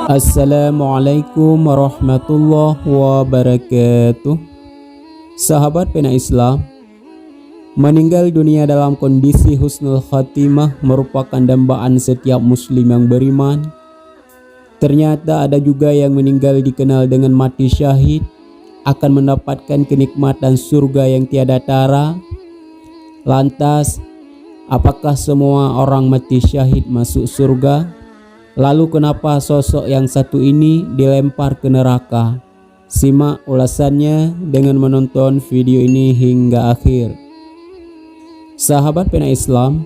Assalamualaikum warahmatullahi wabarakatuh. Sahabat pena Islam, meninggal dunia dalam kondisi husnul khatimah merupakan dambaan setiap muslim yang beriman. Ternyata ada juga yang meninggal dikenal dengan mati syahid akan mendapatkan kenikmatan surga yang tiada tara. Lantas, apakah semua orang mati syahid masuk surga? Lalu kenapa sosok yang satu ini dilempar ke neraka? Simak ulasannya dengan menonton video ini hingga akhir. Sahabat pena Islam,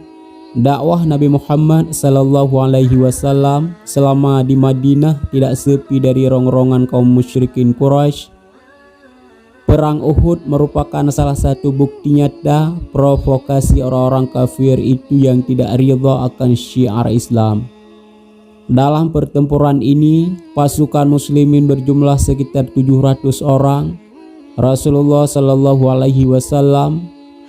dakwah Nabi Muhammad SAW selama di Madinah tidak sepi dari rongrongan kaum musyrikin Quraisy. Perang Uhud merupakan salah satu bukti nyata provokasi orang-orang kafir itu yang tidak ridha akan syiar Islam. Dalam pertempuran ini, pasukan muslimin berjumlah sekitar 700 orang. Rasulullah SAW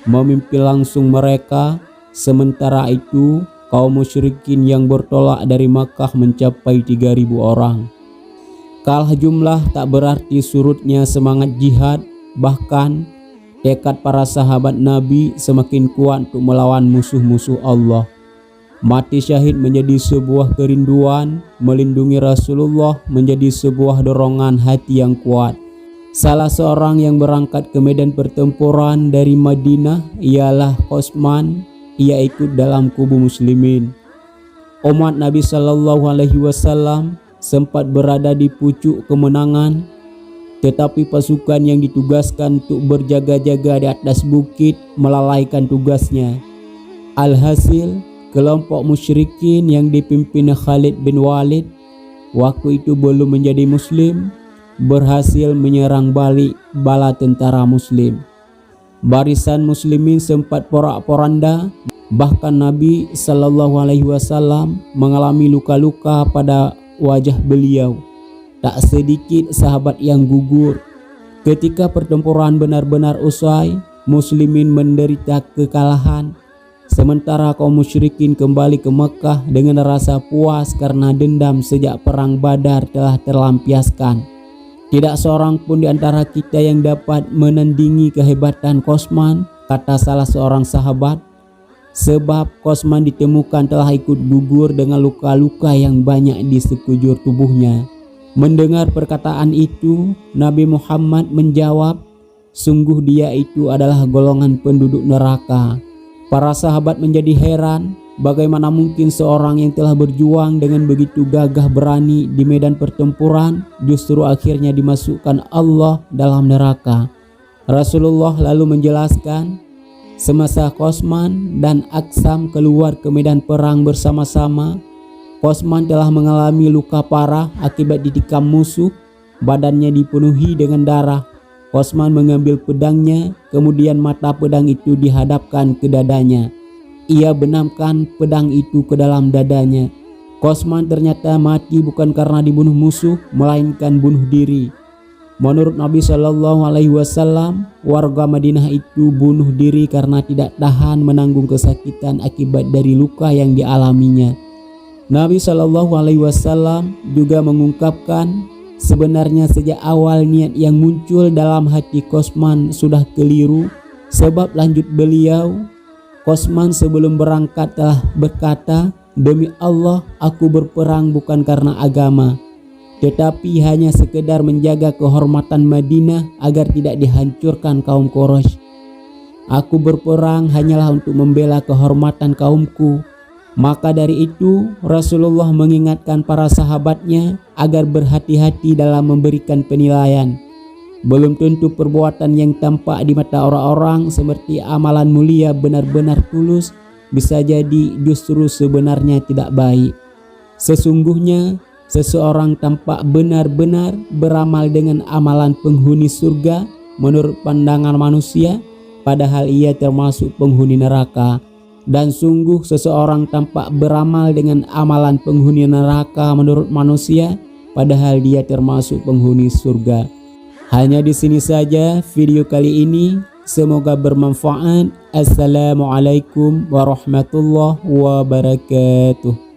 memimpin langsung mereka. Sementara itu, kaum musyrikin yang bertolak dari Makkah mencapai 3.000 orang. Kalah jumlah tak berarti surutnya semangat jihad, bahkan tekad para sahabat Nabi semakin kuat untuk melawan musuh-musuh Allah. Mati syahid menjadi sebuah kerinduan, melindungi Rasulullah menjadi sebuah dorongan hati yang kuat. Salah seorang yang berangkat ke medan pertempuran dari Madinah ialah Qosman. Ia ikut dalam kubu muslimin. Umat Nabi SAW sempat berada di pucuk kemenangan, tetapi pasukan yang ditugaskan untuk berjaga-jaga di atas bukit melalaikan tugasnya. Alhasil, kelompok musyrikin yang dipimpin Khalid bin Walid, waktu itu belum menjadi muslim, berhasil menyerang balik bala tentara muslim. Barisan muslimin sempat porak-poranda, bahkan Nabi SAW mengalami luka-luka pada wajah beliau. Tak sedikit sahabat yang gugur. Ketika pertempuran benar-benar usai, muslimin menderita kekalahan. Sementara kaum musyrikin kembali ke Mekah dengan rasa puas karena dendam sejak perang Badar telah terlampiaskan. Tidak seorang pun di antara kita yang dapat menandingi kehebatan Qosman, kata salah seorang sahabat, sebab Qosman ditemukan telah ikut gugur dengan luka-luka yang banyak di sekujur tubuhnya. Mendengar perkataan itu, Nabi Muhammad menjawab, sungguh dia itu adalah golongan penduduk neraka. Para sahabat menjadi heran, bagaimana mungkin seorang yang telah berjuang dengan begitu gagah berani di medan pertempuran justru akhirnya dimasukkan Allah dalam neraka. Rasulullah lalu menjelaskan, semasa Qosman dan Aksam keluar ke medan perang bersama-sama, Qosman telah mengalami luka parah akibat ditikam musuh, badannya dipenuhi dengan darah. Qosman mengambil pedangnya, kemudian mata pedang itu dihadapkan ke dadanya. Ia benamkan pedang itu ke dalam dadanya. Qosman ternyata mati bukan karena dibunuh musuh, melainkan bunuh diri. Menurut Nabi SAW, warga Madinah itu bunuh diri karena tidak tahan menanggung kesakitan akibat dari luka yang dialaminya. Nabi SAW juga mengungkapkan, sebenarnya sejak awal niat yang muncul dalam hati Qosman sudah keliru, sebab lanjut beliau, Qosman sebelum berangkat telah berkata, demi Allah aku berperang bukan karena agama, tetapi hanya sekedar menjaga kehormatan Madinah agar tidak dihancurkan kaum Quraisy. Aku berperang hanyalah untuk membela kehormatan kaumku. Maka dari itu Rasulullah mengingatkan para sahabatnya agar berhati-hati dalam memberikan penilaian. Belum tentu perbuatan yang tampak di mata orang-orang seperti amalan mulia benar-benar tulus, bisa jadi justru sebenarnya tidak baik. Sesungguhnya seseorang tampak benar-benar beramal dengan amalan penghuni surga menurut pandangan manusia, padahal ia termasuk penghuni neraka. Dan sungguh seseorang tampak beramal dengan amalan penghuni neraka menurut manusia, padahal dia termasuk penghuni surga. Hanya di sini saja video kali ini. Semoga bermanfaat. Assalamualaikum warahmatullahi wabarakatuh.